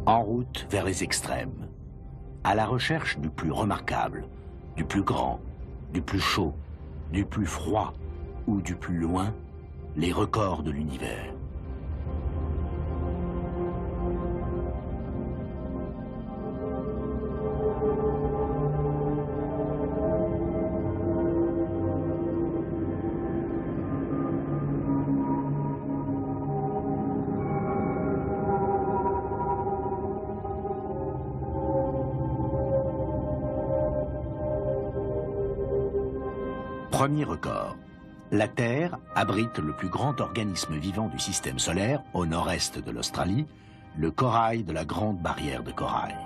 En route vers les extrêmes, à la recherche du plus remarquable, du plus grand, du plus chaud, du plus froid ou du plus loin, les records de l'univers. Premier record. La Terre abrite le plus grand organisme vivant du système solaire, au nord-est de l'Australie, le corail de la Grande Barrière de Corail.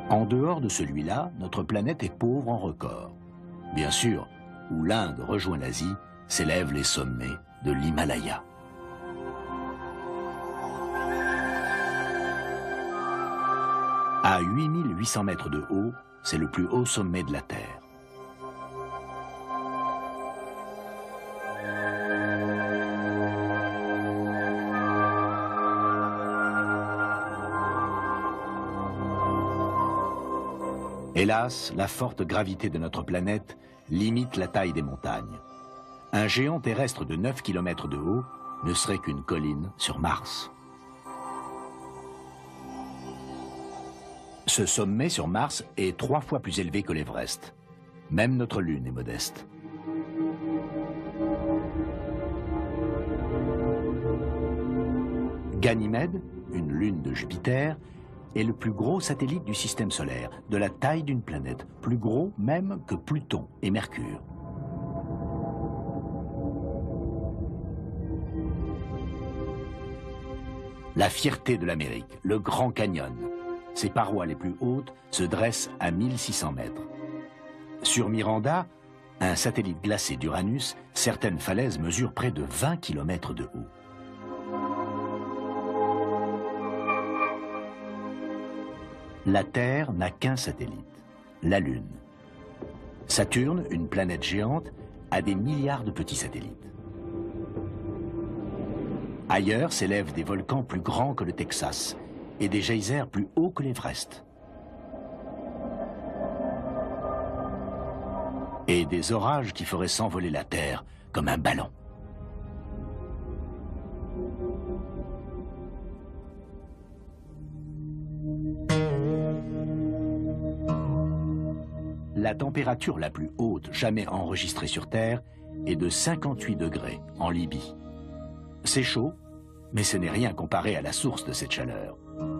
En dehors de celui-là, notre planète est pauvre en records. Bien sûr, où l'Inde rejoint l'Asie, s'élèvent les sommets de l'Himalaya. À 8800 mètres de haut, c'est le plus haut sommet de la Terre. Hélas, la forte gravité de notre planète limite la taille des montagnes. Un géant terrestre de 9 km de haut ne serait qu'une colline sur Mars. Ce sommet sur Mars est 3 fois plus élevé que l'Everest. Même notre Lune est modeste. Ganymède, une lune de Jupiter, est le plus gros satellite du système solaire, de la taille d'une planète, plus gros même que Pluton et Mercure. La fierté de l'Amérique, le Grand Canyon. Ses parois les plus hautes se dressent à 1600 mètres. Sur Miranda, un satellite glacé d'Uranus, certaines falaises mesurent près de 20 km de haut. La Terre n'a qu'un satellite, la Lune. Saturne, une planète géante, a des milliards de petits satellites. Ailleurs s'élèvent des volcans plus grands que le Texas et des geysers plus hauts que l'Everest. Et des orages qui feraient s'envoler la Terre comme un ballon. La température la plus haute jamais enregistrée sur Terre est de 58 degrés en Libye. C'est chaud, mais ce n'est rien comparé à la source de cette chaleur,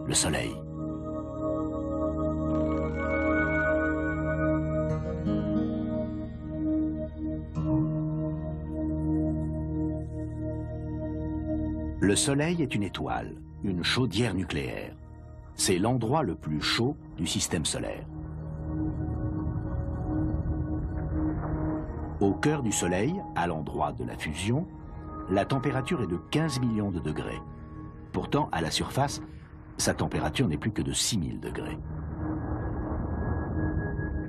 le Soleil. Le Soleil est une étoile, une chaudière nucléaire. C'est l'endroit le plus chaud du système solaire. Au cœur du Soleil, à l'endroit de la fusion, la température est de 15 millions de degrés. Pourtant, à la surface, sa température n'est plus que de 6000 degrés.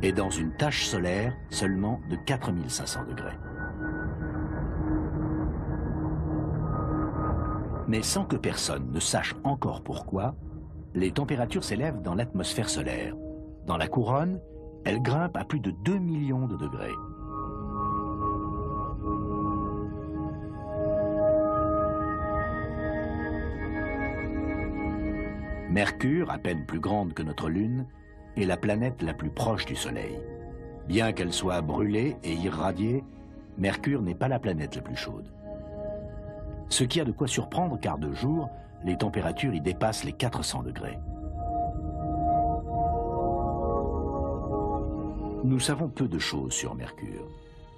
Et dans une tache solaire, seulement de 4500 degrés. Mais sans que personne ne sache encore pourquoi, les températures s'élèvent dans l'atmosphère solaire. Dans la couronne, elles grimpent à plus de 2 millions de degrés. Mercure, à peine plus grande que notre Lune, est la planète la plus proche du Soleil. Bien qu'elle soit brûlée et irradiée, Mercure n'est pas la planète la plus chaude. Ce qui a de quoi surprendre car de jour, les températures y dépassent les 400 degrés. Nous savons peu de choses sur Mercure,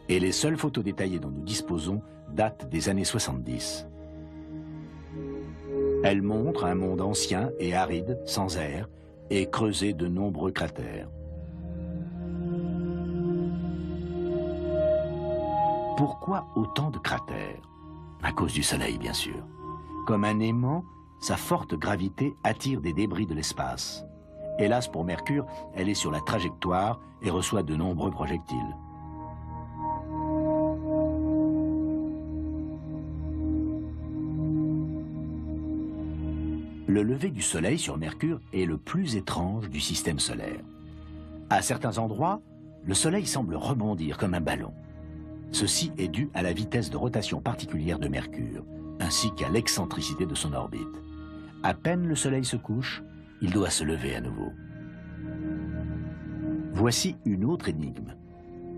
et les seules photos détaillées dont nous disposons datent des années 70. Elles montrent un monde ancien et aride, sans air, et creusé de nombreux cratères. Pourquoi autant de cratères? À cause du Soleil, bien sûr. Comme un aimant, sa forte gravité attire des débris de l'espace. Hélas pour Mercure, elle est sur la trajectoire et reçoit de nombreux projectiles. Le lever du Soleil sur Mercure est le plus étrange du système solaire. À certains endroits, le Soleil semble rebondir comme un ballon. Ceci est dû à la vitesse de rotation particulière de Mercure, ainsi qu'à l'excentricité de son orbite. À peine le Soleil se couche, il doit se lever à nouveau. Voici une autre énigme.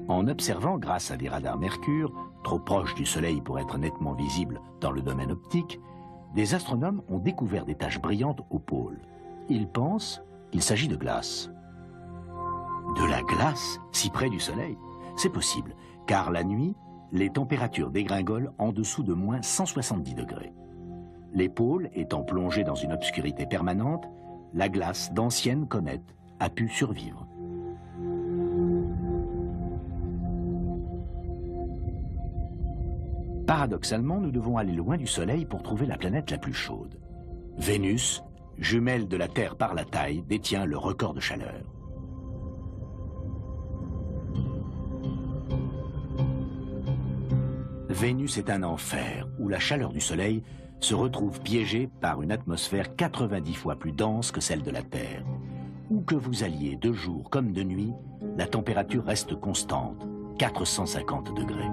En observant grâce à des radars Mercure, trop proches du Soleil pour être nettement visibles dans le domaine optique, des astronomes ont découvert des taches brillantes au pôle. Ils pensent qu'il s'agit de glace. De la glace, si près du Soleil? C'est possible, car la nuit, les températures dégringolent en dessous de moins 170 degrés. Les pôles étant plongés dans une obscurité permanente, la glace d'anciennes comètes a pu survivre. Paradoxalement, nous devons aller loin du Soleil pour trouver la planète la plus chaude. Vénus, jumelle de la Terre par la taille, détient le record de chaleur. Vénus est un enfer où la chaleur du Soleil se retrouve piégée par une atmosphère 90 fois plus dense que celle de la Terre. Où que vous alliez de jour comme de nuit, la température reste constante, 450 degrés.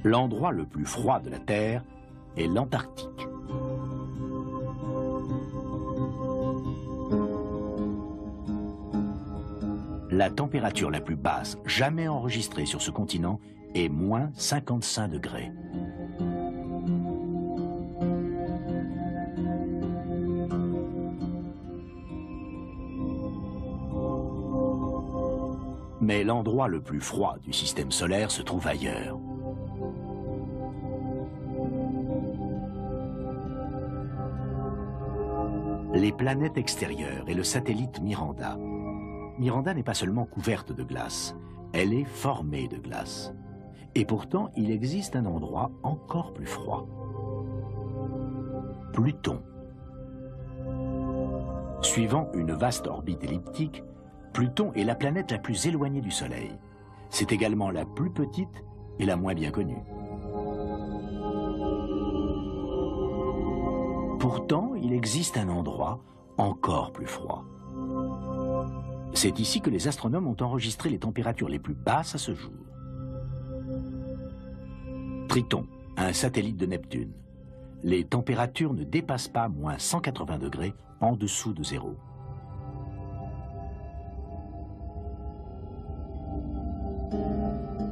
L'endroit le plus froid de la Terre est l'Antarctique. La température la plus basse jamais enregistrée sur ce continent est moins 55 degrés. Mais l'endroit le plus froid du système solaire se trouve ailleurs. Les planètes extérieures et le satellite Miranda. Miranda n'est pas seulement couverte de glace, elle est formée de glace. Et pourtant, il existe un endroit encore plus froid. Pluton. Suivant une vaste orbite elliptique, Pluton est la planète la plus éloignée du Soleil. C'est également la plus petite et la moins bien connue. Pourtant, il existe un endroit encore plus froid. C'est ici que les astronomes ont enregistré les températures les plus basses à ce jour. Triton, un satellite de Neptune. Les températures ne dépassent pas moins 180 degrés en dessous de zéro.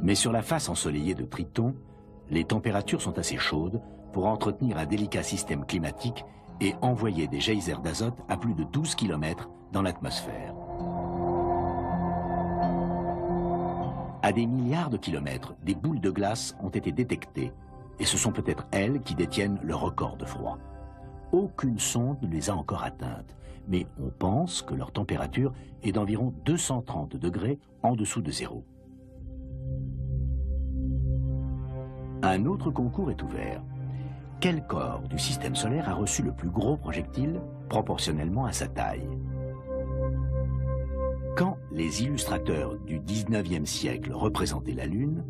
Mais sur la face ensoleillée de Triton, les températures sont assez chaudes pour entretenir un délicat système climatique et envoyer des geysers d'azote à plus de 12 km dans l'atmosphère. À des milliards de kilomètres, des boules de glace ont été détectées et ce sont peut-être elles qui détiennent le record de froid. Aucune sonde ne les a encore atteintes, mais on pense que leur température est d'environ 230 degrés en dessous de zéro. Un autre concours est ouvert. Quel corps du système solaire a reçu le plus gros projectile proportionnellement à sa taille? Quand les illustrateurs du 19e siècle représentaient la Lune,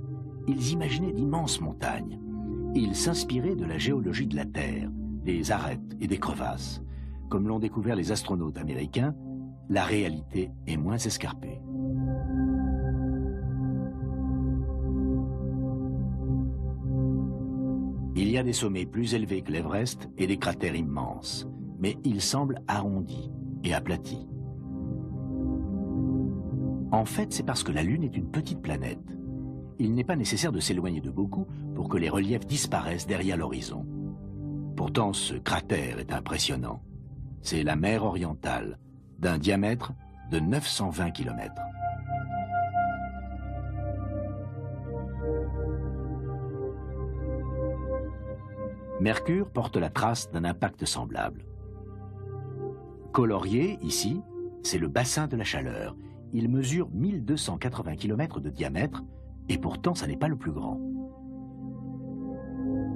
ils imaginaient d'immenses montagnes. Ils s'inspiraient de la géologie de la Terre, des arêtes et des crevasses. Comme l'ont découvert les astronautes américains, la réalité est moins escarpée. Il y a des sommets plus élevés que l'Everest et des cratères immenses, mais ils semblent arrondis et aplatis. En fait, c'est parce que la Lune est une petite planète. Il n'est pas nécessaire de s'éloigner de beaucoup pour que les reliefs disparaissent derrière l'horizon. Pourtant, ce cratère est impressionnant. C'est la mer orientale, d'un diamètre de 920 km. Mercure porte la trace d'un impact semblable. Colorier, ici, c'est le bassin de la chaleur. Il mesure 1280 km de diamètre et pourtant ça n'est pas le plus grand.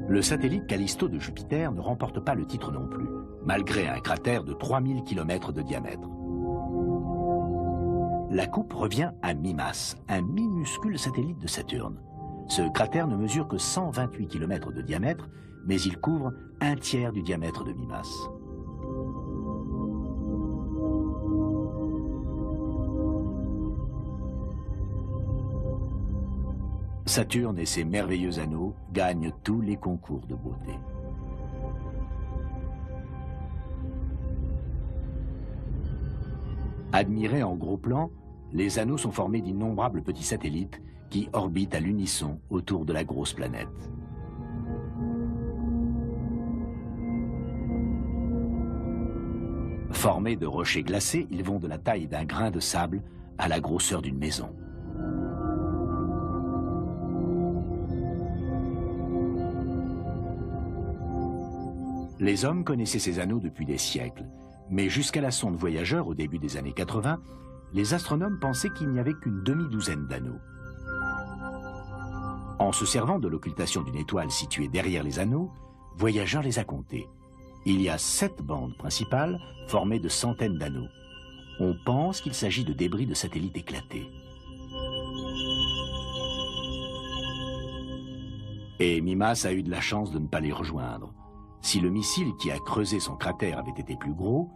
Le satellite Callisto de Jupiter ne remporte pas le titre non plus, malgré un cratère de 3000 km de diamètre. La coupe revient à Mimas, un minuscule satellite de Saturne. Ce cratère ne mesure que 128 km de diamètre, mais il couvre un tiers du diamètre de Mimas. Saturne et ses merveilleux anneaux gagnent tous les concours de beauté. Admirés en gros plan, les anneaux sont formés d'innombrables petits satellites qui orbitent à l'unisson autour de la grosse planète. Formés de rochers glacés, ils vont de la taille d'un grain de sable à la grosseur d'une maison. Les hommes connaissaient ces anneaux depuis des siècles, mais jusqu'à la sonde Voyageur au début des années 80, les astronomes pensaient qu'il n'y avait qu'une demi-douzaine d'anneaux. En se servant de l'occultation d'une étoile située derrière les anneaux, Voyageur les a comptés. Il y a 7 bandes principales formées de centaines d'anneaux. On pense qu'il s'agit de débris de satellites éclatés. Et Mimas a eu de la chance de ne pas les rejoindre. Si le missile qui a creusé son cratère avait été plus gros,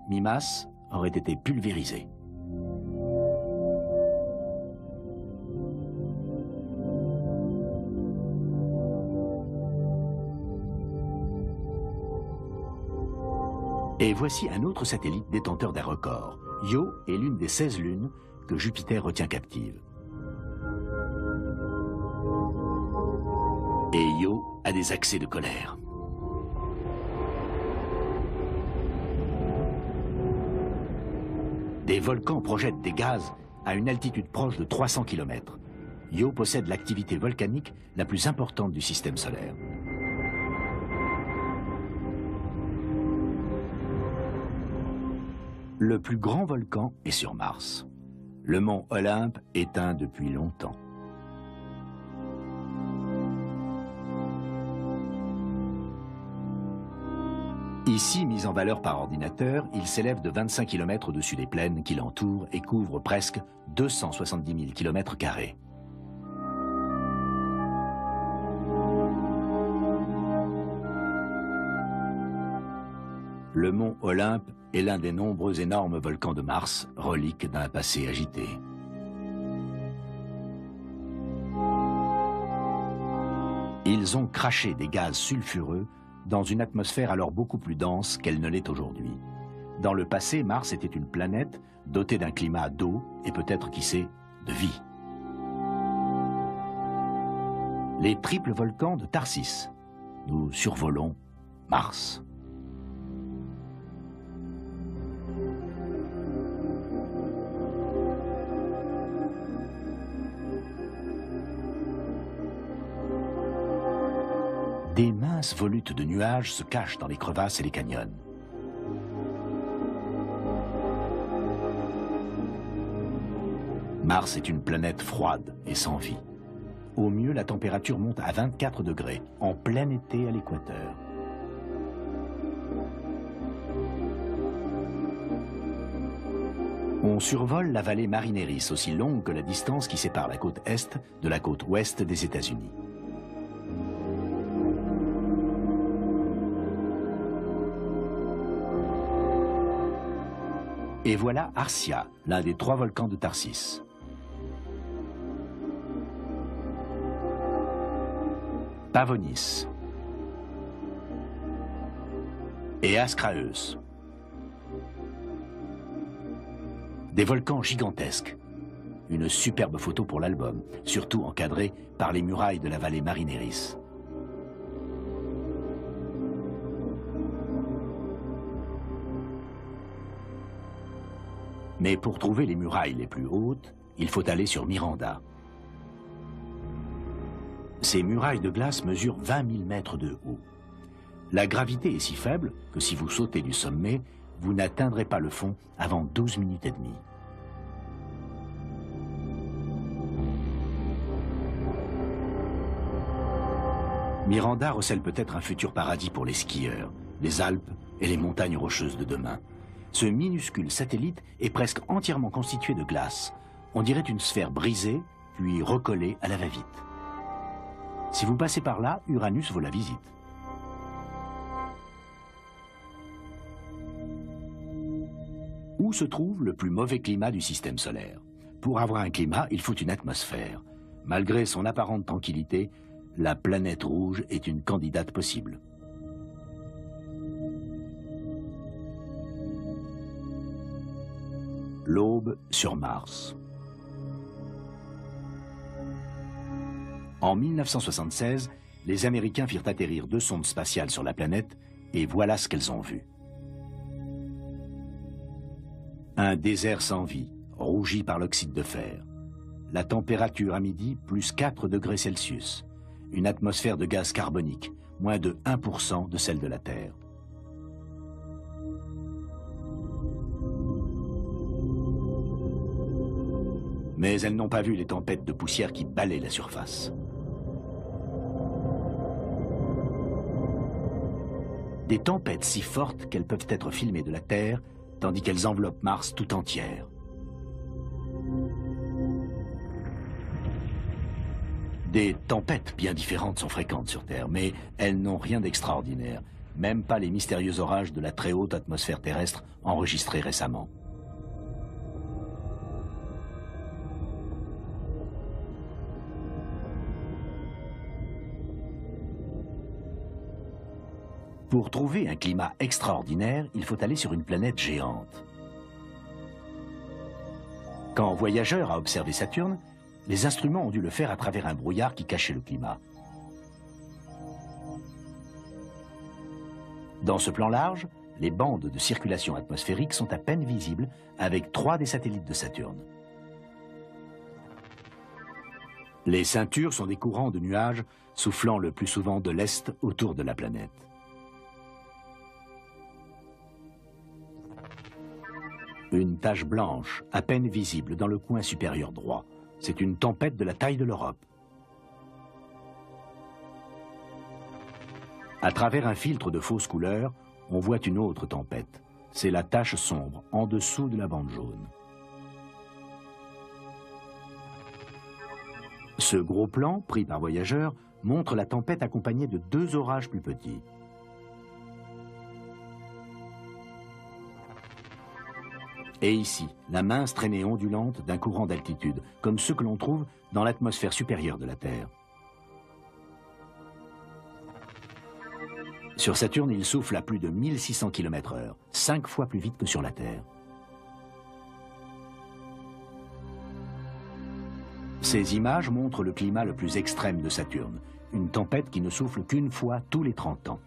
Mimas aurait été pulvérisé. Et voici un autre satellite détenteur d'un record. Io est l'une des 16 lunes que Jupiter retient captives. Et Io a des accès de colère. Des volcans projettent des gaz à une altitude proche de 300 km. Io possède l'activité volcanique la plus importante du système solaire. Le plus grand volcan est sur Mars. Le mont Olympe éteint depuis longtemps. Ici, mis en valeur par ordinateur, il s'élève de 25 km au-dessus des plaines qui l'entourent et couvre presque 270 000 km². Le mont Olympe est l'un des nombreux énormes volcans de Mars, relique d'un passé agité. Ils ont craché des gaz sulfureux dans une atmosphère alors beaucoup plus dense qu'elle ne l'est aujourd'hui. Dans le passé, Mars était une planète dotée d'un climat d'eau et peut-être, qui sait, de vie. Les triples volcans de Tharsis. Nous survolons Mars. Des minces volutes de nuages se cachent dans les crevasses et les canyons. Mars est une planète froide et sans vie. Au mieux, la température monte à 24 degrés, en plein été à l'équateur. On survole la vallée Marineris, aussi longue que la distance qui sépare la côte est de la côte ouest des États-Unis. Et voilà Arsia, l'un des 3 volcans de Tharsis. Pavonis et Ascraeus. Des volcans gigantesques. Une superbe photo pour l'album, surtout encadrée par les murailles de la vallée Marineris. Mais pour trouver les murailles les plus hautes, il faut aller sur Miranda. Ces murailles de glace mesurent 20 000 mètres de haut. La gravité est si faible que si vous sautez du sommet, vous n'atteindrez pas le fond avant 12 minutes et demie. Miranda recèle peut-être un futur paradis pour les skieurs, les Alpes et les montagnes rocheuses de demain. Ce minuscule satellite est presque entièrement constitué de glace. On dirait une sphère brisée, puis recollée à la va-vite. Si vous passez par là, Uranus vaut la visite. Où se trouve le plus mauvais climat du système solaire? Pour avoir un climat, il faut une atmosphère. Malgré son apparente tranquillité, la planète rouge est une candidate possible. L'aube sur Mars. En 1976, les Américains firent atterrir 2 sondes spatiales sur la planète et voilà ce qu'elles ont vu. Un désert sans vie, rougi par l'oxyde de fer. La température à midi, plus 4 degrés Celsius. Une atmosphère de gaz carbonique, moins de 1% de celle de la Terre. Mais elles n'ont pas vu les tempêtes de poussière qui balaient la surface. Des tempêtes si fortes qu'elles peuvent être filmées de la Terre, tandis qu'elles enveloppent Mars tout entière. Des tempêtes bien différentes sont fréquentes sur Terre, mais elles n'ont rien d'extraordinaire, même pas les mystérieux orages de la très haute atmosphère terrestre enregistrés récemment. Pour trouver un climat extraordinaire, il faut aller sur une planète géante. Quand Voyageur a observé Saturne, les instruments ont dû le faire à travers un brouillard qui cachait le climat. Dans ce plan large, les bandes de circulation atmosphérique sont à peine visibles avec 3 des satellites de Saturne. Les ceintures sont des courants de nuages soufflant le plus souvent de l'est autour de la planète. Une tache blanche, à peine visible dans le coin supérieur droit. C'est une tempête de la taille de l'Europe. À travers un filtre de fausses couleurs, on voit une autre tempête. C'est la tache sombre, en dessous de la bande jaune. Ce gros plan, pris par Voyageur, montre la tempête accompagnée de 2 orages plus petits. Et ici, la mince traînée ondulante d'un courant d'altitude, comme ceux que l'on trouve dans l'atmosphère supérieure de la Terre. Sur Saturne, il souffle à plus de 1600 km/h, 5 fois plus vite que sur la Terre. Ces images montrent le climat le plus extrême de Saturne, une tempête qui ne souffle qu'une fois tous les 30 ans.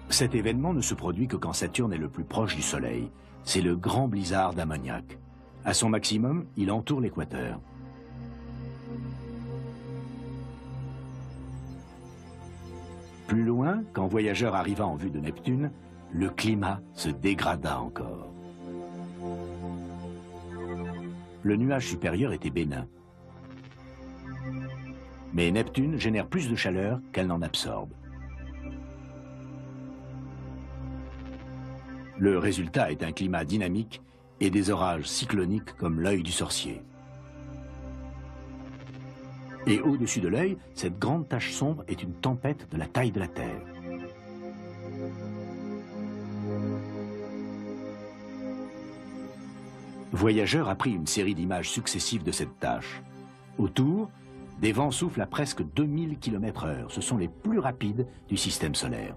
Cet événement ne se produit que quand Saturne est le plus proche du Soleil. C'est le grand blizzard d'ammoniac. À son maximum, il entoure l'équateur. Plus loin, quand Voyageur arriva en vue de Neptune, le climat se dégrada encore. Le nuage supérieur était bénin. Mais Neptune génère plus de chaleur qu'elle n'en absorbe. Le résultat est un climat dynamique et des orages cycloniques comme l'œil du sorcier. Et au-dessus de l'œil, cette grande tache sombre est une tempête de la taille de la Terre. Voyageur a pris une série d'images successives de cette tache. Autour, des vents soufflent à presque 2000 km/h. Ce sont les plus rapides du système solaire.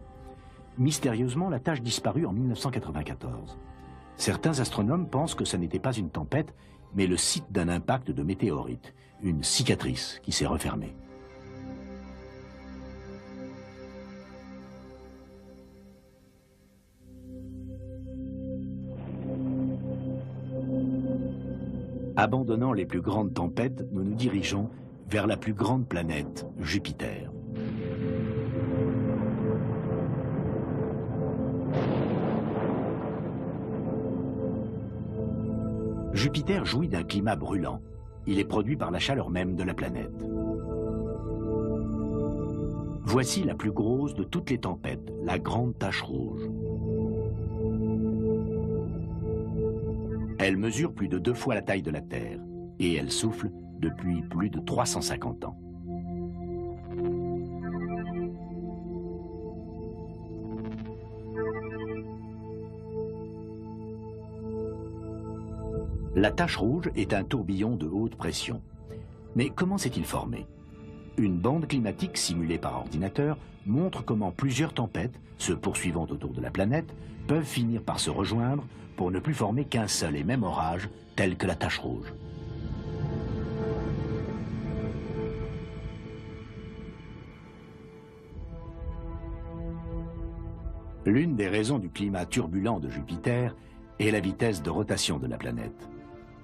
Mystérieusement, la tache disparut en 1994. Certains astronomes pensent que ce n'était pas une tempête, mais le site d'un impact de météorite, une cicatrice qui s'est refermée. Abandonnant les plus grandes tempêtes, nous nous dirigeons vers la plus grande planète, Jupiter. Jupiter jouit d'un climat brûlant. Il est produit par la chaleur même de la planète. Voici la plus grosse de toutes les tempêtes, la grande tache rouge. Elle mesure plus de 2 fois la taille de la Terre et elle souffle depuis plus de 350 ans. La tache rouge est un tourbillon de haute pression. Mais comment s'est-il formé? Une bande climatique simulée par ordinateur montre comment plusieurs tempêtes, se poursuivant autour de la planète, peuvent finir par se rejoindre pour ne plus former qu'un seul et même orage, tel que la tache rouge. L'une des raisons du climat turbulent de Jupiter est la vitesse de rotation de la planète.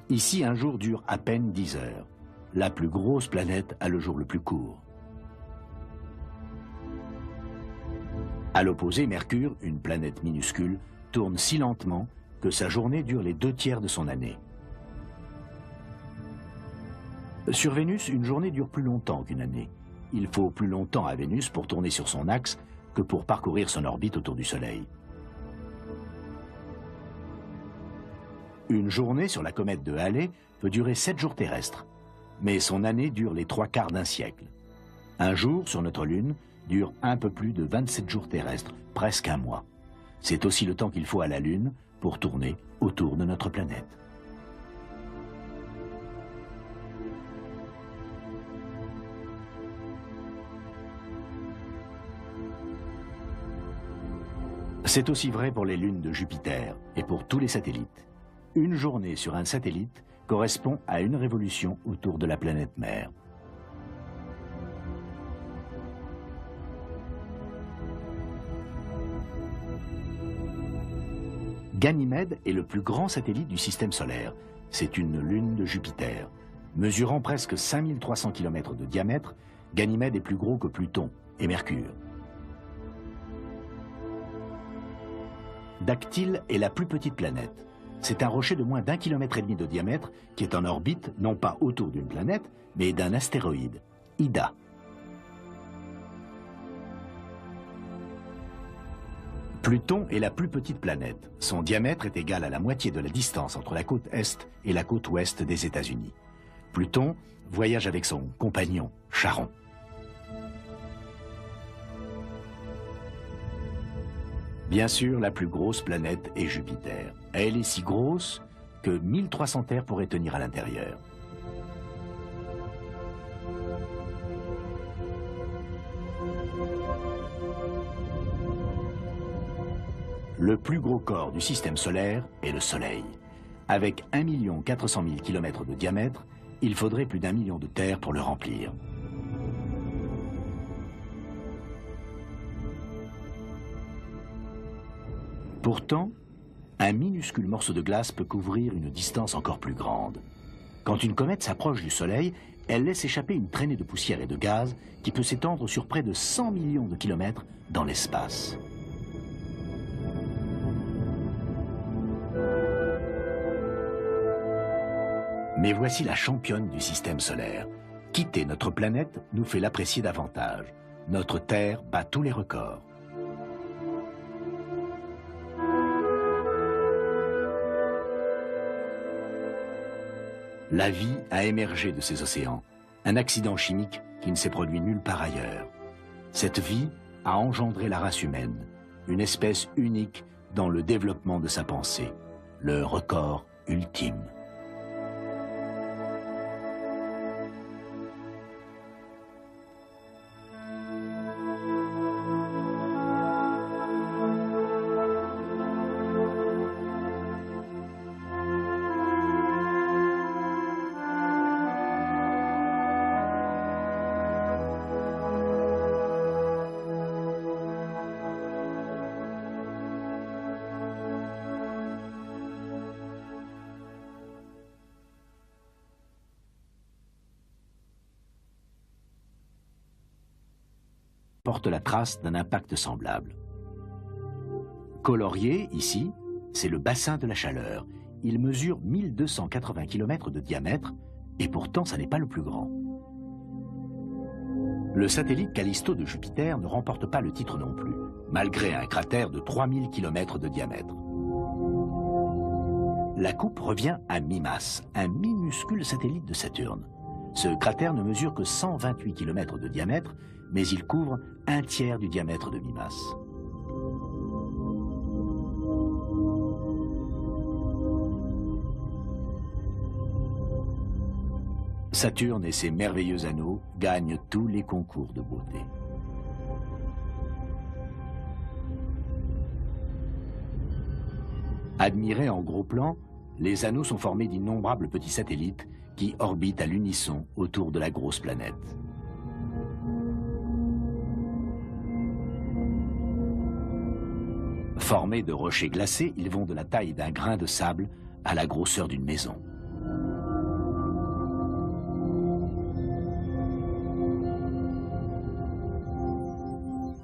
Ici, un jour dure à peine 10 heures. La plus grosse planète a le jour le plus court. À l'opposé, Mercure, une planète minuscule, tourne si lentement que sa journée dure les 2/3 de son année. Sur Vénus, une journée dure plus longtemps qu'une année. Il faut plus longtemps à Vénus pour tourner sur son axe que pour parcourir son orbite autour du Soleil. Une journée sur la comète de Halley peut durer 7 jours terrestres, mais son année dure les 3/4 d'un siècle. Un jour sur notre Lune dure un peu plus de 27 jours terrestres, presque un mois. C'est aussi le temps qu'il faut à la Lune pour tourner autour de notre planète. C'est aussi vrai pour les lunes de Jupiter et pour tous les satellites. Une journée sur un satellite correspond à une révolution autour de la planète mère. Ganymède est le plus grand satellite du système solaire. C'est une lune de Jupiter. Mesurant presque 5300 km de diamètre, Ganymède est plus gros que Pluton et Mercure. Dactyle est la plus petite planète. C'est un rocher de moins d'1,5 km de diamètre qui est en orbite, non pas autour d'une planète, mais d'un astéroïde, Ida. Pluton est la plus petite planète. Son diamètre est égal à la moitié de la distance entre la côte est et la côte ouest des États-Unis. Pluton voyage avec son compagnon, Charon. Bien sûr, la plus grosse planète est Jupiter. Elle est si grosse que 1300 terres pourraient tenir à l'intérieur. Le plus gros corps du système solaire est le Soleil. Avec 1 400 000 km de diamètre, il faudrait plus d'1 million de terres pour le remplir. Pourtant, un minuscule morceau de glace peut couvrir une distance encore plus grande. Quand une comète s'approche du Soleil, elle laisse échapper une traînée de poussière et de gaz qui peut s'étendre sur près de 100 millions de kilomètres dans l'espace. Mais voici la championne du système solaire. Quitter notre planète nous fait l'apprécier davantage. Notre Terre bat tous les records. La vie a émergé de ces océans, un accident chimique qui ne s'est produit nulle part ailleurs. Cette vie a engendré la race humaine, une espèce unique dans le développement de sa pensée, le record ultime. Porte la trace d'un impact semblable. Colorier, ici, c'est le bassin de la chaleur. Il mesure 1280 km de diamètre et pourtant ça n'est pas le plus grand. Le satellite Callisto de Jupiter ne remporte pas le titre non plus, malgré un cratère de 3000 km de diamètre. La coupe revient à Mimas, un minuscule satellite de Saturne. Ce cratère ne mesure que 128 km de diamètre, mais il couvre un tiers du diamètre de Mimas. Saturne et ses merveilleux anneaux gagnent tous les concours de beauté. Admirés en gros plan, les anneaux sont formés d'innombrables petits satellites qui orbitent à l'unisson autour de la grosse planète. Formés de rochers glacés, ils vont de la taille d'un grain de sable à la grosseur d'une maison.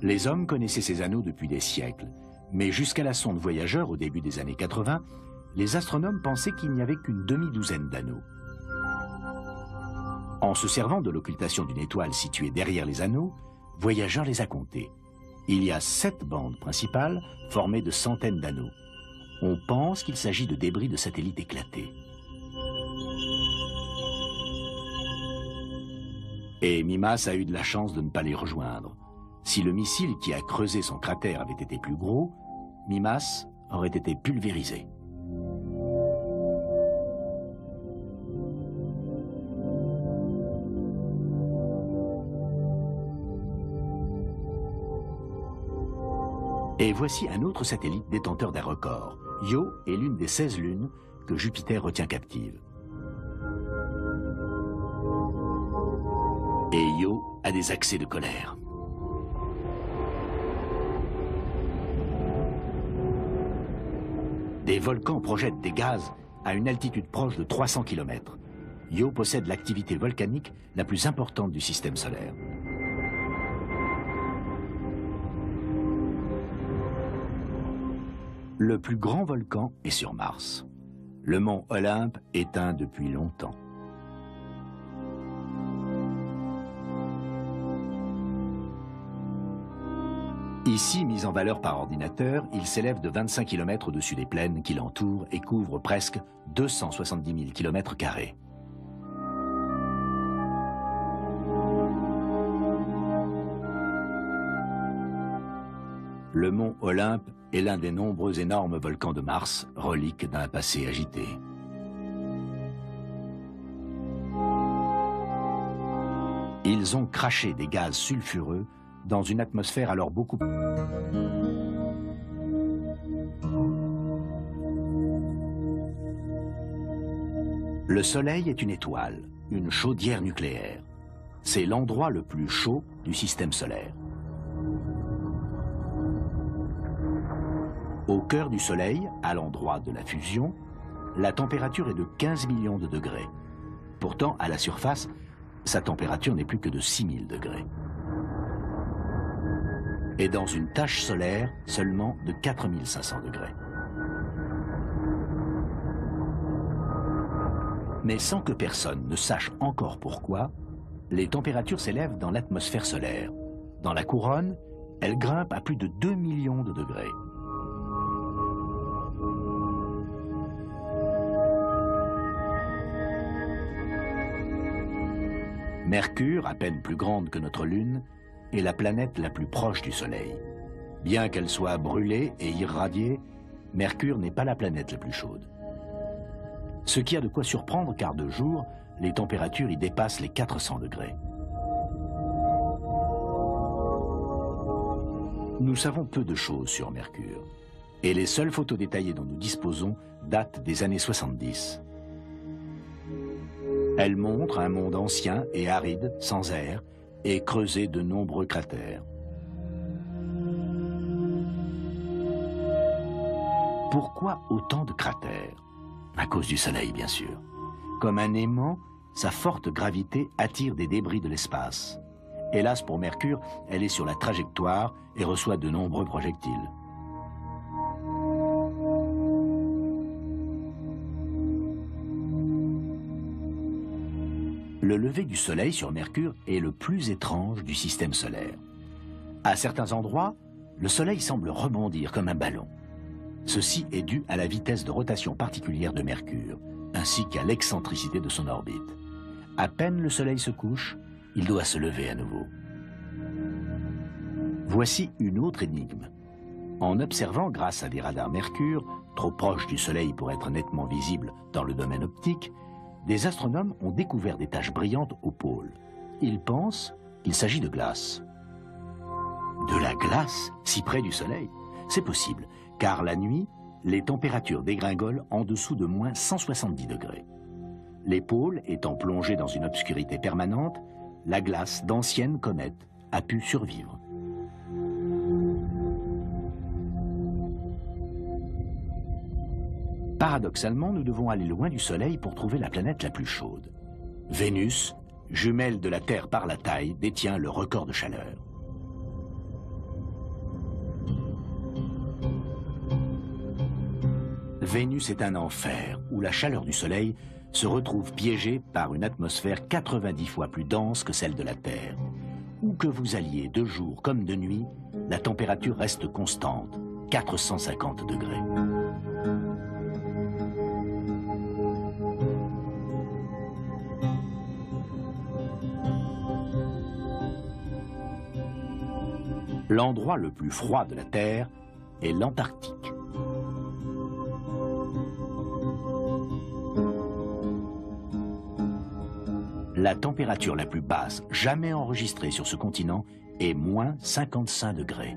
Les hommes connaissaient ces anneaux depuis des siècles, mais jusqu'à la sonde Voyageur au début des années 80, les astronomes pensaient qu'il n'y avait qu'une demi-douzaine d'anneaux. En se servant de l'occultation d'une étoile située derrière les anneaux, Voyageur les a comptés. Il y a 7 bandes principales formées de centaines d'anneaux. On pense qu'il s'agit de débris de satellites éclatés. Et Mimas a eu de la chance de ne pas les rejoindre. Si le missile qui a creusé son cratère avait été plus gros, Mimas aurait été pulvérisé. Et voici un autre satellite détenteur d'un record. Io est l'une des 16 lunes que Jupiter retient captives. Et Io a des accès de colère. Des volcans projettent des gaz à une altitude proche de 300 km. Io possède l'activité volcanique la plus importante du système solaire. Le plus grand volcan est sur Mars. Le mont Olympe éteint depuis longtemps. Ici, mis en valeur par ordinateur, il s'élève de 25 km au-dessus des plaines qui l'entourent et couvre presque 270 000 km². Le mont Olympe est l'un des nombreux énormes volcans de Mars, relique d'un passé agité. Ils ont craché des gaz sulfureux dans une atmosphère alors beaucoup... Le Soleil est une étoile, une chaudière nucléaire. C'est l'endroit le plus chaud du système solaire. Au cœur du Soleil, à l'endroit de la fusion, la température est de 15 millions de degrés. Pourtant, à la surface, sa température n'est plus que de 6000 degrés. Et dans une tache solaire, seulement de 4500 degrés. Mais sans que personne ne sache encore pourquoi, les températures s'élèvent dans l'atmosphère solaire. Dans la couronne, elles grimpent à plus de 2 millions de degrés. Mercure, à peine plus grande que notre Lune, est la planète la plus proche du Soleil. Bien qu'elle soit brûlée et irradiée, Mercure n'est pas la planète la plus chaude. Ce qui a de quoi surprendre car de jour, les températures y dépassent les 400 degrés. Nous savons peu de choses sur Mercure, et les seules photos détaillées dont nous disposons datent des années 70. Elles montrent un monde ancien et aride, sans air, et creusé de nombreux cratères. Pourquoi autant de cratères? À cause du Soleil, bien sûr. Comme un aimant, sa forte gravité attire des débris de l'espace. Hélas pour Mercure, elle est sur la trajectoire et reçoit de nombreux projectiles. Le lever du Soleil sur Mercure est le plus étrange du système solaire. À certains endroits, le Soleil semble rebondir comme un ballon. Ceci est dû à la vitesse de rotation particulière de Mercure, ainsi qu'à l'excentricité de son orbite. À peine le Soleil se couche, il doit se lever à nouveau. Voici une autre énigme. En observant grâce à des radars Mercure, trop proches du Soleil pour être nettement visibles dans le domaine optique, des astronomes ont découvert des taches brillantes au pôle. Ils pensent qu'il s'agit de glace. De la glace, si près du Soleil? C'est possible, car la nuit, les températures dégringolent en dessous de moins 170 degrés. Les pôles étant plongés dans une obscurité permanente, la glace d'anciennes comètes a pu survivre. Paradoxalement, nous devons aller loin du Soleil pour trouver la planète la plus chaude. Vénus, jumelle de la Terre par la taille, détient le record de chaleur. Vénus est un enfer où la chaleur du Soleil se retrouve piégée par une atmosphère 90 fois plus dense que celle de la Terre. Où que vous alliez de jour comme de nuit, la température reste constante, 450 degrés. L'endroit le plus froid de la Terre est l'Antarctique. La température la plus basse jamais enregistrée sur ce continent est moins 55 degrés.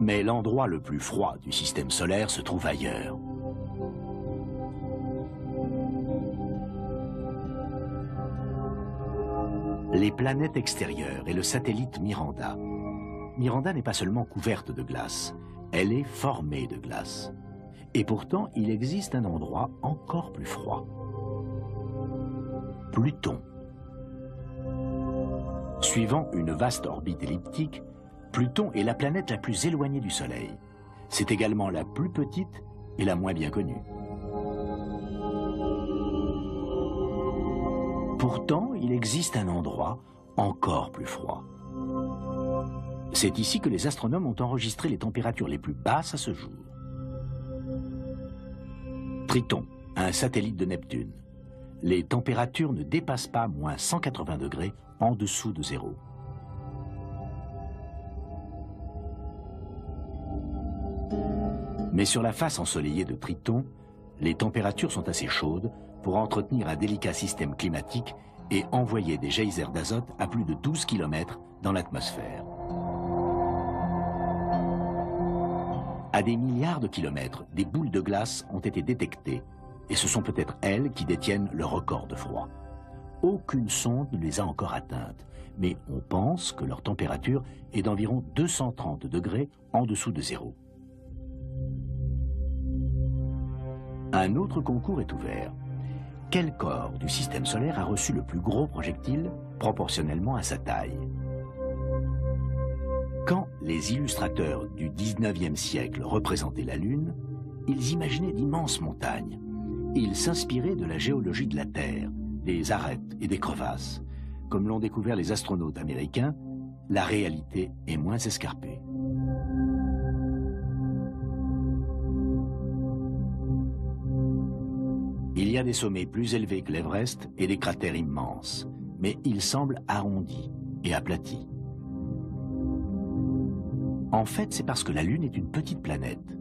Mais l'endroit le plus froid du système solaire se trouve ailleurs. Les planètes extérieures et le satellite Miranda. Miranda n'est pas seulement couverte de glace, elle est formée de glace. Et pourtant, il existe un endroit encore plus froid. Pluton. Suivant une vaste orbite elliptique, Pluton est la planète la plus éloignée du Soleil. C'est également la plus petite et la moins bien connue. Pourtant, il existe un endroit encore plus froid. C'est ici que les astronomes ont enregistré les températures les plus basses à ce jour. Triton, un satellite de Neptune. Les températures ne dépassent pas moins 180 degrés en dessous de zéro. Mais sur la face ensoleillée de Triton, les températures sont assez chaudes pour entretenir un délicat système climatique et envoyer des geysers d'azote à plus de 12 km dans l'atmosphère. À des milliards de kilomètres, des boules de glace ont été détectées et ce sont peut-être elles qui détiennent le record de froid. Aucune sonde ne les a encore atteintes, mais on pense que leur température est d'environ 230 degrés en dessous de zéro. Un autre concours est ouvert. Quel corps du système solaire a reçu le plus gros projectile proportionnellement à sa taille? Quand les illustrateurs du 19e siècle représentaient la Lune, ils imaginaient d'immenses montagnes. Ils s'inspiraient de la géologie de la Terre, des arêtes et des crevasses. Comme l'ont découvert les astronautes américains, la réalité est moins escarpée. Il y a des sommets plus élevés que l'Everest et des cratères immenses, mais ils semblent arrondis et aplatis. En fait, c'est parce que la Lune est une petite planète.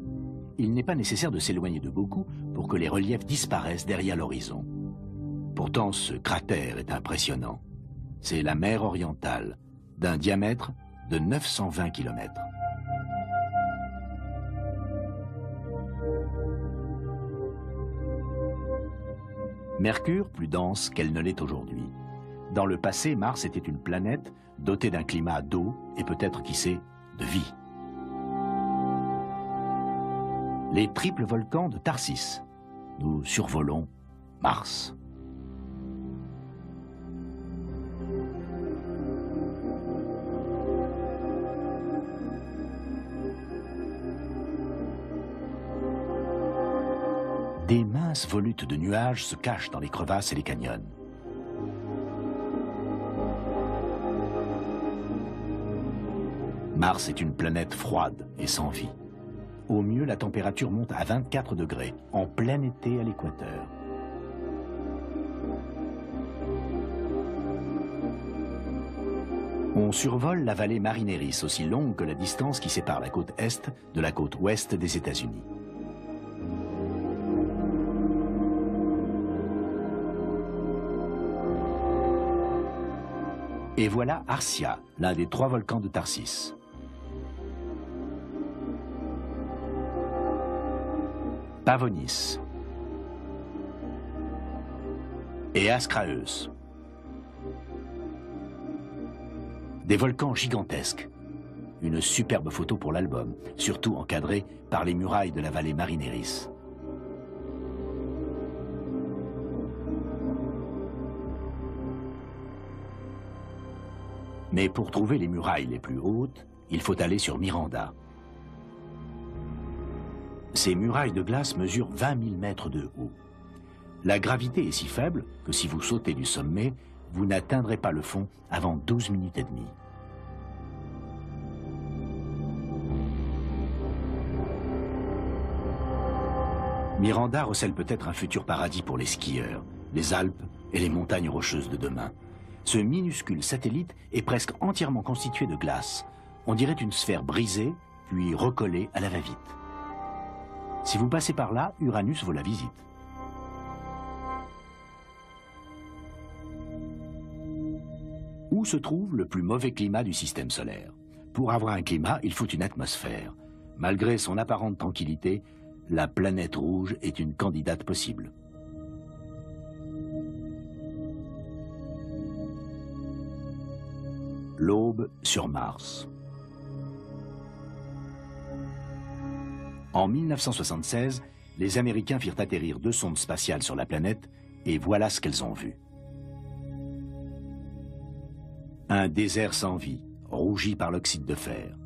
Il n'est pas nécessaire de s'éloigner de beaucoup pour que les reliefs disparaissent derrière l'horizon. Pourtant, ce cratère est impressionnant. C'est la mer orientale, d'un diamètre de 920 km. Mercure plus dense qu'elle ne l'est aujourd'hui. Dans le passé, Mars était une planète dotée d'un climat d'eau et peut-être, qui sait, de vie. Les triples volcans de Tharsis. Nous survolons Mars. Des minces volutes de nuages se cachent dans les crevasses et les canyons. Mars est une planète froide et sans vie. Au mieux, la température monte à 24 degrés, en plein été à l'équateur. On survole la vallée Marineris, aussi longue que la distance qui sépare la côte est de la côte ouest des États-Unis. Et voilà Arsia, l'un des 3 volcans de Tharsis. Pavonis. Et Ascraeus. Des volcans gigantesques. Une superbe photo pour l'album, surtout encadrée par les murailles de la vallée Marineris. Mais pour trouver les murailles les plus hautes, il faut aller sur Miranda. Ces murailles de glace mesurent 20 000 mètres de haut. La gravité est si faible que si vous sautez du sommet, vous n'atteindrez pas le fond avant 12 minutes et demie. Miranda recèle peut-être un futur paradis pour les skieurs, les Alpes et les montagnes rocheuses de demain. Ce minuscule satellite est presque entièrement constitué de glace. On dirait une sphère brisée, puis recollée à la va-vite. Si vous passez par là, Uranus vaut la visite. Où se trouve le plus mauvais climat du système solaire? Pour avoir un climat, il faut une atmosphère. Malgré son apparente tranquillité, la planète rouge est une candidate possible. L'aube sur Mars. En 1976, les Américains firent atterrir 2 sondes spatiales sur la planète et voilà ce qu'elles ont vu. Un désert sans vie, rougi par l'oxyde de fer.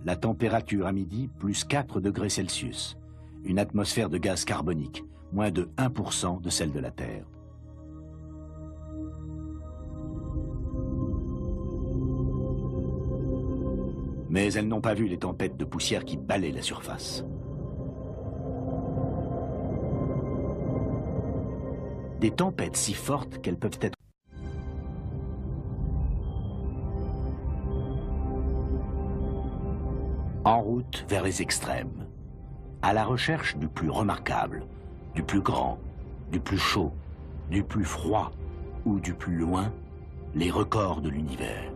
La température à midi, plus 4 degrés Celsius. Une atmosphère de gaz carbonique, moins de 1% de celle de la Terre. Mais elles n'ont pas vu les tempêtes de poussière qui balaient la surface. Des tempêtes si fortes qu'elles peuvent être en route vers les extrêmes, à la recherche du plus remarquable, du plus grand, du plus chaud, du plus froid ou du plus loin, les records de l'univers.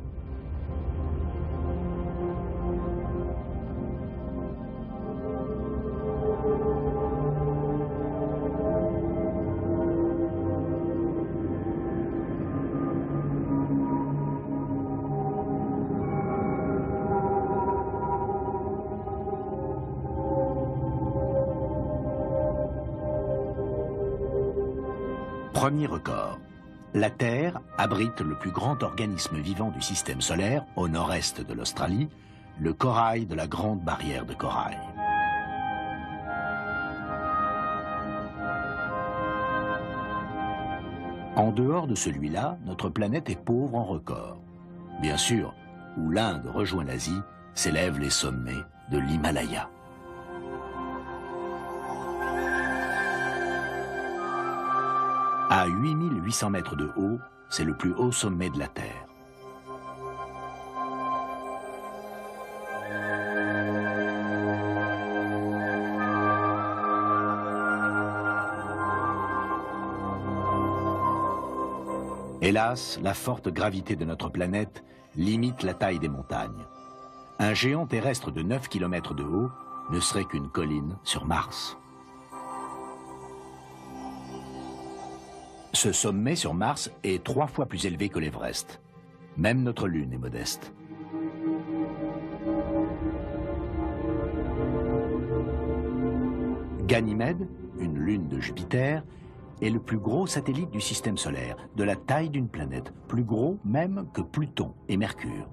Premier record. La Terre abrite le plus grand organisme vivant du système solaire, au nord-est de l'Australie, le corail de la Grande Barrière de Corail. En dehors de celui-là, notre planète est pauvre en records. Bien sûr, où l'Inde rejoint l'Asie, s'élèvent les sommets de l'Himalaya. À 8800 mètres de haut, c'est le plus haut sommet de la Terre. Hélas, la forte gravité de notre planète limite la taille des montagnes. Un géant terrestre de 9 km de haut ne serait qu'une colline sur Mars. Ce sommet sur Mars est 3 fois plus élevé que l'Everest. Même notre Lune est modeste. Ganymède, une lune de Jupiter, est le plus gros satellite du système solaire, de la taille d'une planète, plus gros même que Pluton et Mercure.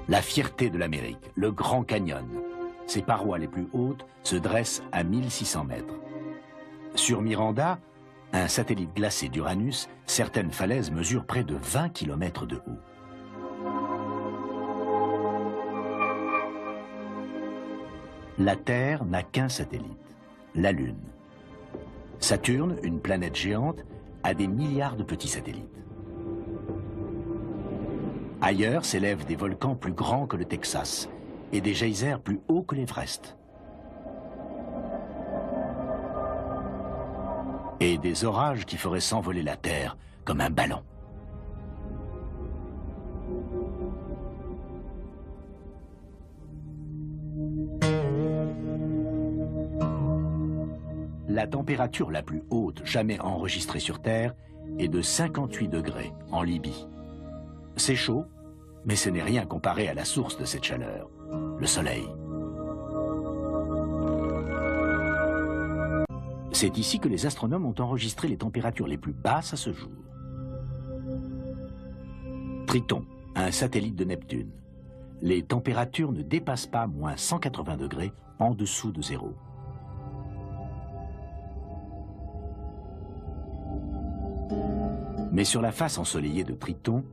La fierté de l'Amérique, le Grand Canyon. Ses parois les plus hautes se dressent à 1600 mètres. Sur Miranda, un satellite glacé d'Uranus, certaines falaises mesurent près de 20 km de haut. La Terre n'a qu'un satellite, la Lune. Saturne, une planète géante, a des milliards de petits satellites. Ailleurs s'élèvent des volcans plus grands que le Texas et des geysers plus hauts que l'Everest. Et des orages qui feraient s'envoler la Terre comme un ballon. La température la plus haute jamais enregistrée sur Terre est de 58 degrés en Libye. C'est chaud, mais ce n'est rien comparé à la source de cette chaleur, le Soleil. C'est ici que les astronomes ont enregistré les températures les plus basses à ce jour. Triton, un satellite de Neptune. Les températures ne dépassent pas moins 180 degrés en dessous de zéro. Mais sur la face ensoleillée de Triton,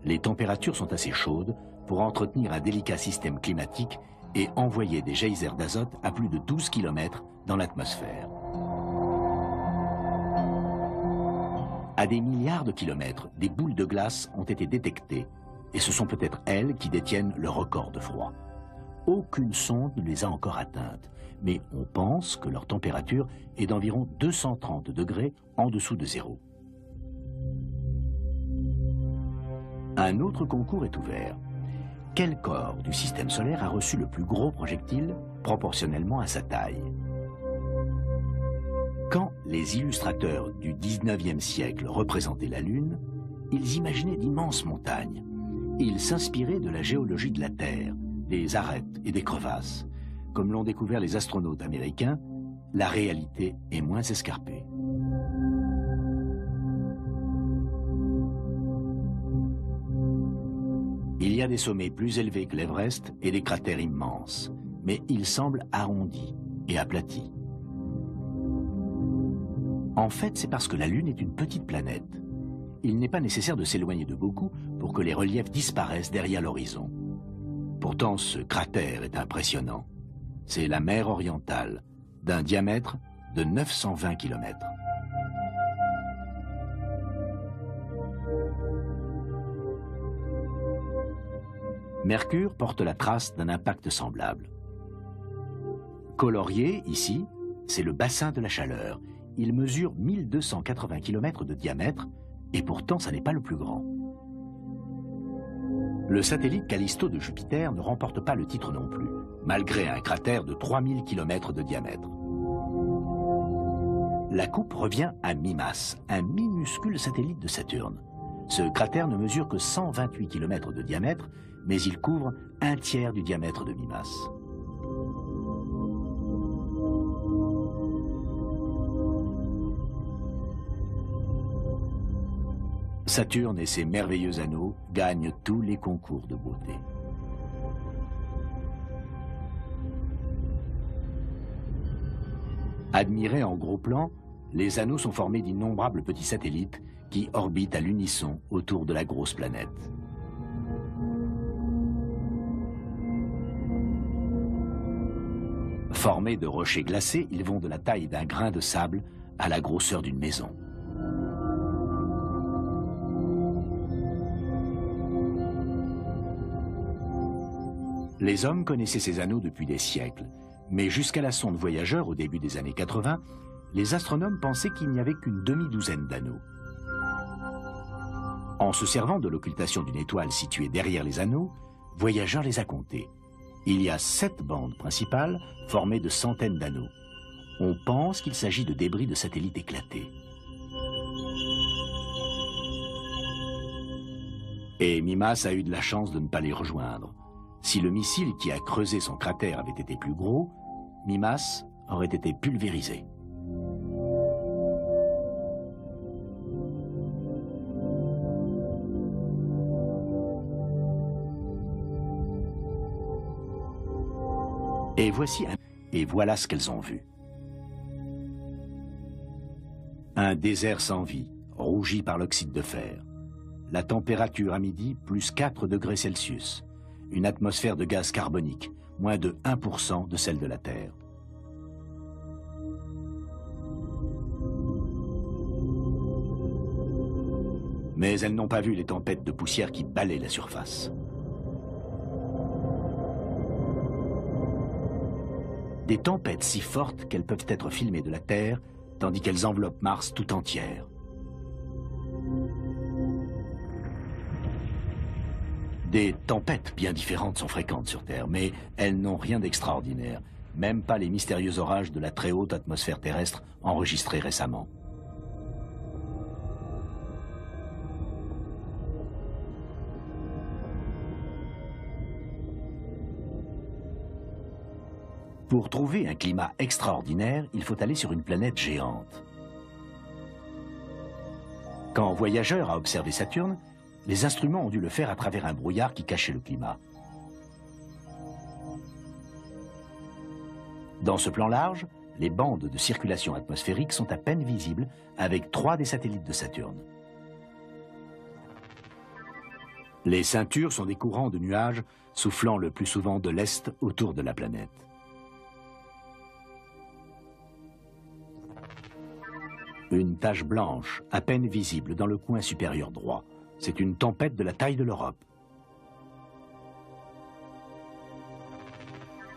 les températures sont assez chaudes pour entretenir un délicat système climatique et envoyer des geysers d'azote à plus de 12 km dans l'atmosphère. À des milliards de kilomètres, des boules de glace ont été détectées et ce sont peut-être elles qui détiennent le record de froid. Aucune sonde ne les a encore atteintes, mais on pense que leur température est d'environ 230 degrés en dessous de zéro. Un autre concours est ouvert. Quel corps du système solaire a reçu le plus gros projectile proportionnellement à sa taille? Quand les illustrateurs du 19e siècle représentaient la Lune, ils imaginaient d'immenses montagnes. Ils s'inspiraient de la géologie de la Terre, des arêtes et des crevasses. Comme l'ont découvert les astronautes américains, la réalité est moins escarpée. Il y a des sommets plus élevés que l'Everest et des cratères immenses, mais ils semblent arrondis et aplatis. En fait, c'est parce que la Lune est une petite planète. Il n'est pas nécessaire de s'éloigner de beaucoup pour que les reliefs disparaissent derrière l'horizon. Pourtant, ce cratère est impressionnant. C'est la mer orientale, d'un diamètre de 920 km. Mercure porte la trace d'un impact semblable. Colorier, ici, c'est le bassin de la chaleur. Il mesure 1280 km de diamètre et pourtant ça n'est pas le plus grand. Le satellite Callisto de Jupiter ne remporte pas le titre non plus, malgré un cratère de 3000 km de diamètre. La coupe revient à Mimas, un minuscule satellite de Saturne. Ce cratère ne mesure que 128 km de diamètre, mais il couvre un tiers du diamètre de Mimas. Saturne et ses merveilleux anneaux gagnent tous les concours de beauté. Admirés en gros plan, les anneaux sont formés d'innombrables petits satellites qui orbitent à l'unisson autour de la grosse planète. Formés de rochers glacés, ils vont de la taille d'un grain de sable à la grosseur d'une maison. Les hommes connaissaient ces anneaux depuis des siècles, mais jusqu'à la sonde Voyageur au début des années 80, les astronomes pensaient qu'il n'y avait qu'une demi-douzaine d'anneaux. En se servant de l'occultation d'une étoile située derrière les anneaux, Voyageur les a comptés. Il y a 7 bandes principales formées de centaines d'anneaux. On pense qu'il s'agit de débris de satellites éclatés. Et Mimas a eu de la chance de ne pas les rejoindre. Si le missile qui a creusé son cratère avait été plus gros, Mimas aurait été pulvérisé. Et voilà ce qu'elles ont vu. Un désert sans vie, rougi par l'oxyde de fer. La température à midi, plus 4 degrés Celsius. Une atmosphère de gaz carbonique, moins de 1% de celle de la Terre. Mais elles n'ont pas vu les tempêtes de poussière qui balaient la surface. Des tempêtes si fortes qu'elles peuvent être filmées de la Terre, tandis qu'elles enveloppent Mars tout entière. Des tempêtes bien différentes sont fréquentes sur Terre, mais elles n'ont rien d'extraordinaire, même pas les mystérieux orages de la très haute atmosphère terrestre enregistrés récemment. Pour trouver un climat extraordinaire, il faut aller sur une planète géante. Quand Voyageur a observé Saturne, les instruments ont dû le faire à travers un brouillard qui cachait le climat. Dans ce plan large, les bandes de circulation atmosphérique sont à peine visibles avec 3 des satellites de Saturne. Les ceintures sont des courants de nuages soufflant le plus souvent de l'est autour de la planète. Une tache blanche, à peine visible dans le coin supérieur droit. C'est une tempête de la taille de l'Europe.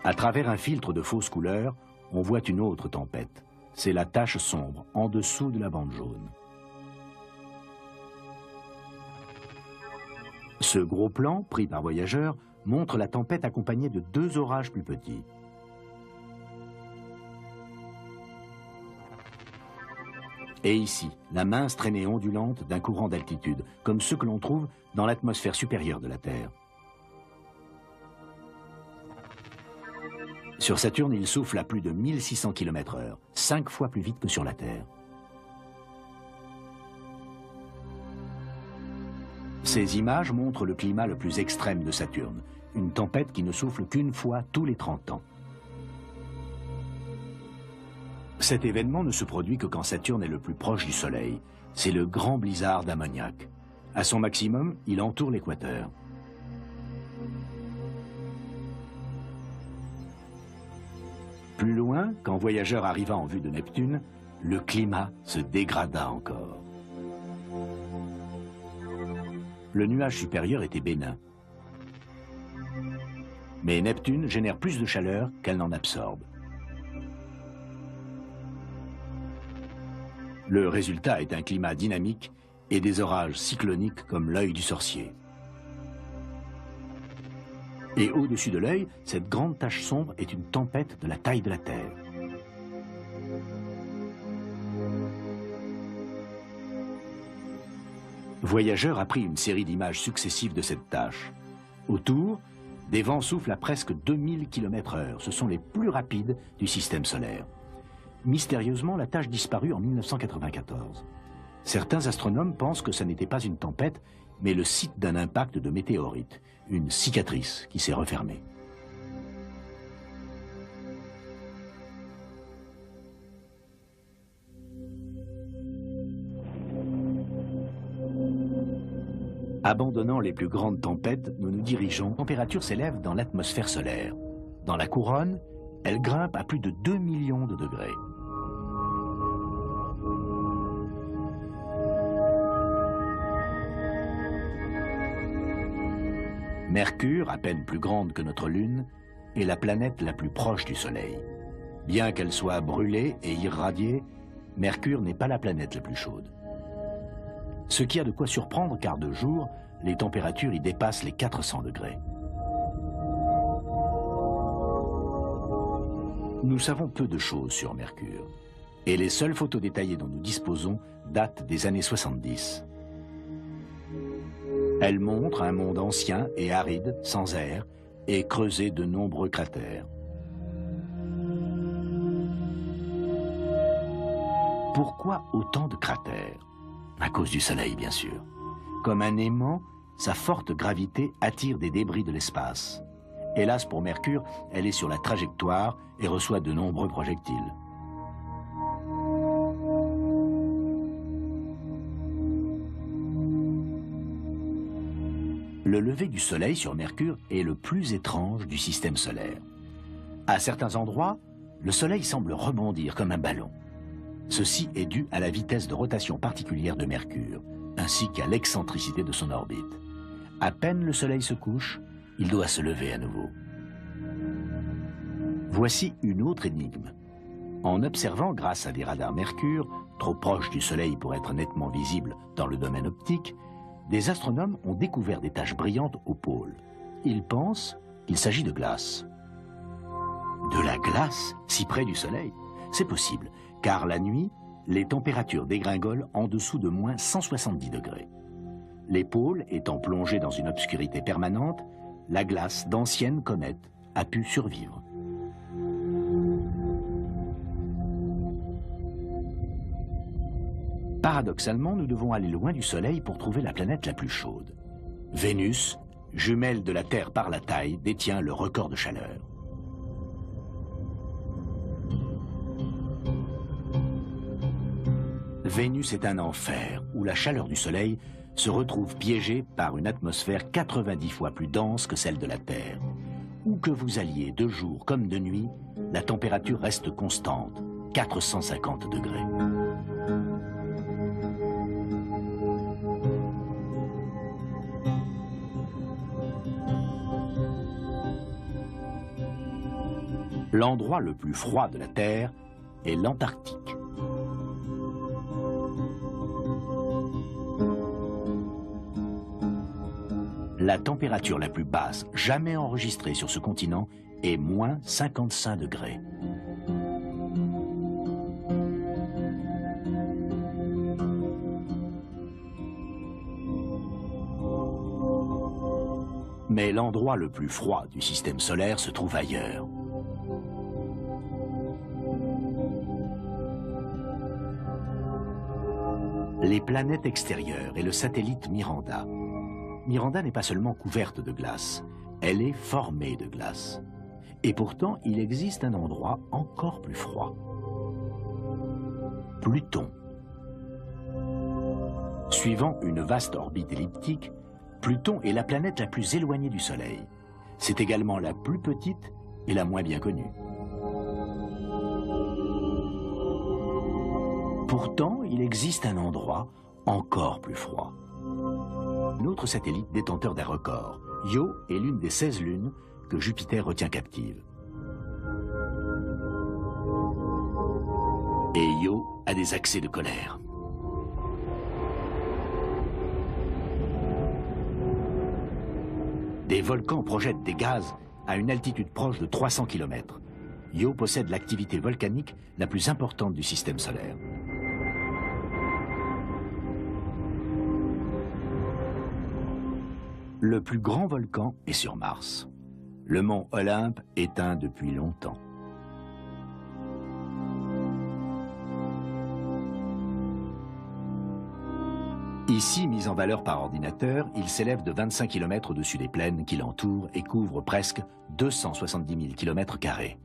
À travers un filtre de fausses couleurs, on voit une autre tempête. C'est la tache sombre, en dessous de la bande jaune. Ce gros plan, pris par Voyageur, montre la tempête accompagnée de 2 orages plus petits. Et ici, la mince traînée ondulante d'un courant d'altitude, comme ceux que l'on trouve dans l'atmosphère supérieure de la Terre. Sur Saturne, il souffle à plus de 1600 km/h, 5 fois plus vite que sur la Terre. Ces images montrent le climat le plus extrême de Saturne, une tempête qui ne souffle qu'une fois tous les 30 ans. Cet événement ne se produit que quand Saturne est le plus proche du Soleil. C'est le grand blizzard d'ammoniac. À son maximum, il entoure l'équateur. Plus loin, quand Voyageur arriva en vue de Neptune, le climat se dégrada encore. Le nuage supérieur était bénin. Mais Neptune génère plus de chaleur qu'elle n'en absorbe. Le résultat est un climat dynamique et des orages cycloniques comme l'œil du sorcier. Et au-dessus de l'œil, cette grande tache sombre est une tempête de la taille de la Terre. Voyageur a pris une série d'images successives de cette tache. Autour, des vents soufflent à presque 2000 km/h. Ce sont les plus rapides du système solaire. Mystérieusement, la tache disparut en 1994. Certains astronomes pensent que ce n'était pas une tempête, mais le site d'un impact de météorite, une cicatrice qui s'est refermée. Abandonnant les plus grandes tempêtes, nous nous dirigeons. La température s'élève dans l'atmosphère solaire. Dans la couronne, elle grimpe à plus de 2 millions de degrés. Mercure, à peine plus grande que notre Lune, est la planète la plus proche du Soleil. Bien qu'elle soit brûlée et irradiée, Mercure n'est pas la planète la plus chaude. Ce qui a de quoi surprendre car de jour, les températures y dépassent les 400 degrés. Nous savons peu de choses sur Mercure, et les seules photos détaillées dont nous disposons datent des années 70. Elles montrent un monde ancien et aride, sans air, et creusé de nombreux cratères. Pourquoi autant de cratères? À cause du Soleil, bien sûr. Comme un aimant, sa forte gravité attire des débris de l'espace. Hélas pour Mercure, elle est sur la trajectoire et reçoit de nombreux projectiles. le lever du Soleil sur Mercure est le plus étrange du système solaire. À certains endroits, le Soleil semble rebondir comme un ballon. Ceci est dû à la vitesse de rotation particulière de Mercure, ainsi qu'à l'excentricité de son orbite. À peine le Soleil se couche, il doit se lever à nouveau. Voici une autre énigme. En observant grâce à des radars Mercure, trop proches du Soleil pour être nettement visibles dans le domaine optique, des astronomes ont découvert des taches brillantes au pôle. Ils pensent qu'il s'agit de glace. De la glace, si près du Soleil? C'est possible, car la nuit, les températures dégringolent en dessous de moins 170 degrés. Les pôles étant plongés dans une obscurité permanente, la glace d'anciennes comètes a pu survivre. Paradoxalement, nous devons aller loin du Soleil pour trouver la planète la plus chaude. Vénus, jumelle de la Terre par la taille, détient le record de chaleur. Vénus est un enfer où la chaleur du Soleil se retrouve piégée par une atmosphère 90 fois plus dense que celle de la Terre. Où que vous alliez, de jour comme de nuit, la température reste constante, 450 degrés. L'endroit le plus froid de la Terre est l'Antarctique. La température la plus basse jamais enregistrée sur ce continent est moins 55 degrés. Mais l'endroit le plus froid du système solaire se trouve ailleurs. Les planètes extérieures et le satellite Miranda. Miranda n'est pas seulement couverte de glace, elle est formée de glace. Et pourtant, il existe un endroit encore plus froid. Pluton. Suivant une vaste orbite elliptique, Pluton est la planète la plus éloignée du Soleil. C'est également la plus petite et la moins bien connue. Pourtant, il existe un endroit encore plus froid. Notre satellite détenteur d'un record, Io est l'une des 16 lunes que Jupiter retient captives. Et Io a des accès de colère. Des volcans projettent des gaz à une altitude proche de 300 km. Io possède l'activité volcanique la plus importante du système solaire. Le plus grand volcan est sur Mars. Le mont Olympe éteint depuis longtemps. Ici, mis en valeur par ordinateur, il s'élève de 25 km au-dessus des plaines qui l'entourent et couvre presque 270 000 km².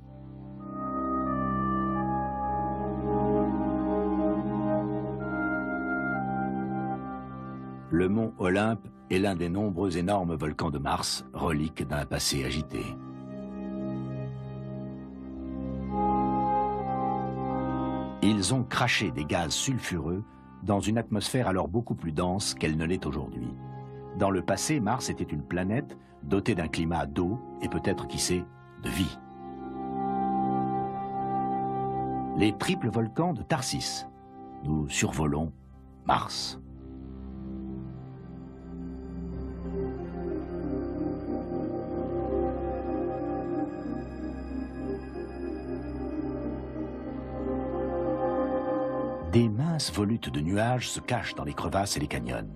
Le mont Olympe est l'un des nombreux énormes volcans de Mars, relique d'un passé agité. Ils ont craché des gaz sulfureux dans une atmosphère alors beaucoup plus dense qu'elle ne l'est aujourd'hui. Dans le passé, Mars était une planète dotée d'un climat d'eau et peut-être, qui sait, de vie. Les triples volcans de Tharsis. Nous survolons Mars. Des minces volutes de nuages se cachent dans les crevasses et les canyons.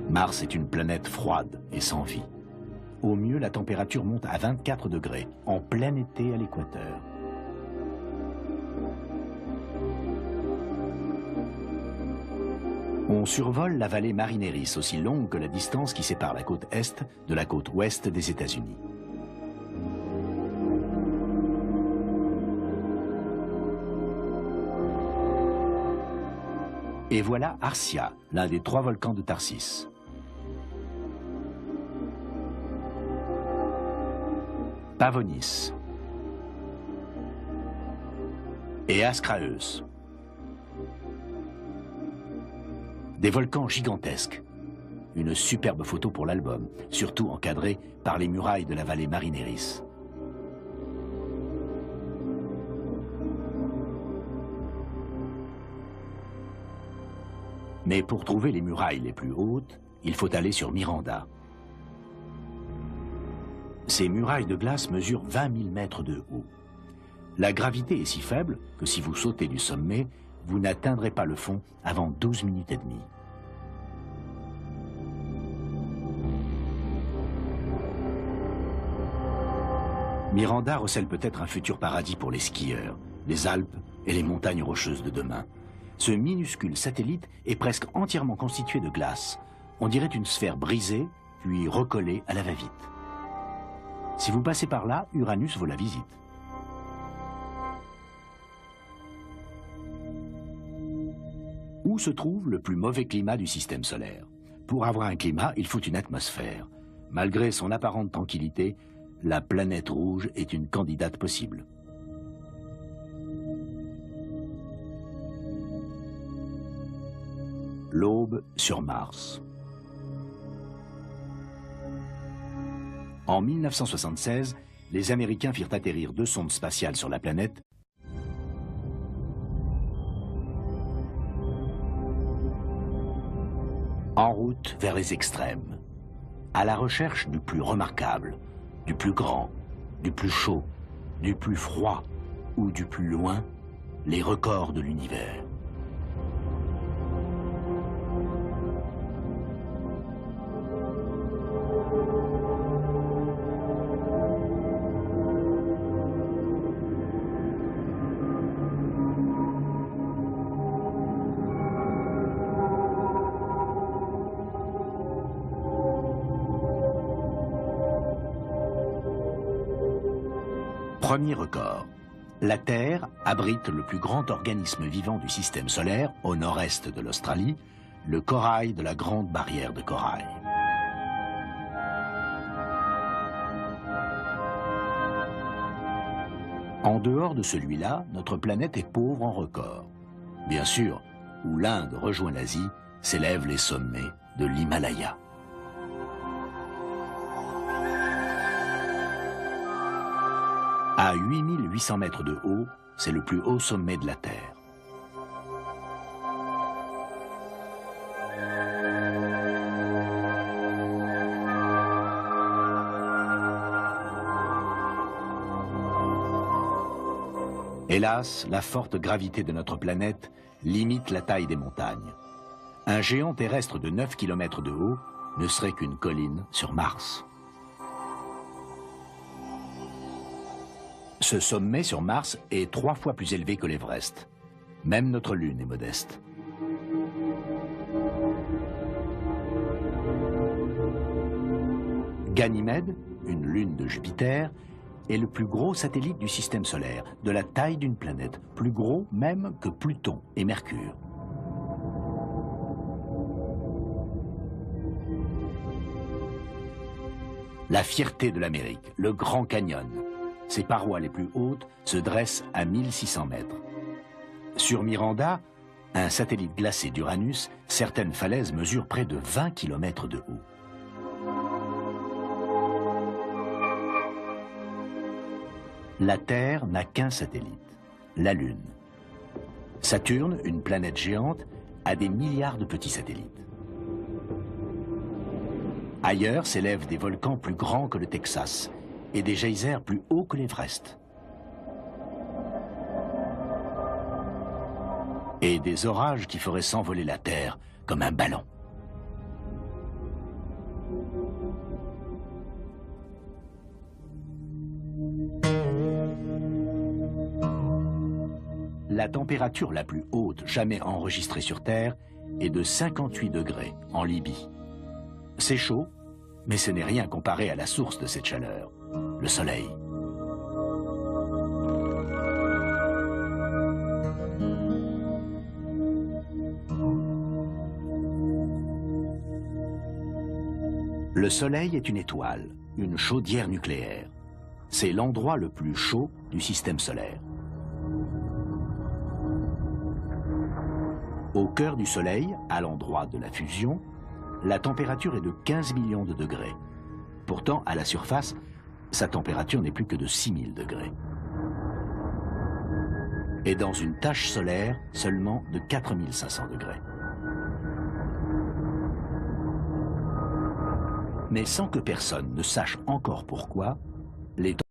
Mars est une planète froide et sans vie. Au mieux, la température monte à 24 degrés, en plein été à l'équateur. On survole la vallée Marineris, aussi longue que la distance qui sépare la côte est de la côte ouest des États-Unis. Et voilà Arsia, l'un des 3 volcans de Tharsis. Pavonis. Et Ascraeus. Des volcans gigantesques. Une superbe photo pour l'album, surtout encadrée par les murailles de la vallée Marineris. Mais pour trouver les murailles les plus hautes, il faut aller sur Miranda. Ces murailles de glace mesurent 20 000 mètres de haut. La gravité est si faible que si vous sautez du sommet, vous n'atteindrez pas le fond avant 12 minutes et demie. Miranda recèle peut-être un futur paradis pour les skieurs, les Alpes et les montagnes rocheuses de demain. Ce minuscule satellite est presque entièrement constitué de glace. On dirait une sphère brisée, puis recollée à la va-vite. Si vous passez par là, Uranus vaut la visite. Où se trouve le plus mauvais climat du système solaire? Pour avoir un climat, il faut une atmosphère. Malgré son apparente tranquillité, la planète rouge est une candidate possible. L'aube sur Mars. En 1976, les Américains firent atterrir 2 sondes spatiales sur la planète en route vers les extrêmes, à la recherche du plus remarquable, du plus grand, du plus chaud, du plus froid ou du plus loin, les records de l'univers. Premier record. La Terre abrite le plus grand organisme vivant du système solaire, au nord-est de l'Australie, le corail de la Grande Barrière de Corail. En dehors de celui-là, notre planète est pauvre en records. Bien sûr, où l'Inde rejoint l'Asie, s'élèvent les sommets de l'Himalaya. À 8800 mètres de haut, c'est le plus haut sommet de la Terre. Hélas, la forte gravité de notre planète limite la taille des montagnes. Un géant terrestre de 9 km de haut ne serait qu'une colline sur Mars. Ce sommet sur Mars est 3 fois plus élevé que l'Everest. Même notre Lune est modeste. Ganymède, une lune de Jupiter, est le plus gros satellite du système solaire, de la taille d'une planète, plus gros même que Pluton et Mercure. La fierté de l'Amérique, le Grand Canyon. Ses parois les plus hautes se dressent à 1600 mètres. Sur Miranda, un satellite glacé d'Uranus, certaines falaises mesurent près de 20 km de haut. La Terre n'a qu'un satellite, la Lune. Saturne, une planète géante, a des milliards de petits satellites. Ailleurs s'élèvent des volcans plus grands que le Texas et des geysers plus hauts que l'Everest. Et des orages qui feraient s'envoler la Terre comme un ballon. La température la plus haute jamais enregistrée sur Terre est de 58 degrés en Libye. C'est chaud, mais ce n'est rien comparé à la source de cette chaleur, le Soleil. Le Soleil est une étoile, une chaudière nucléaire. C'est l'endroit le plus chaud du système solaire. Au cœur du Soleil, à l'endroit de la fusion, la température est de 15 millions de degrés. Pourtant, à la surface, sa température n'est plus que de 6000 degrés. Et dans une tache solaire, seulement de 4500 degrés. Mais sans que personne ne sache encore pourquoi, les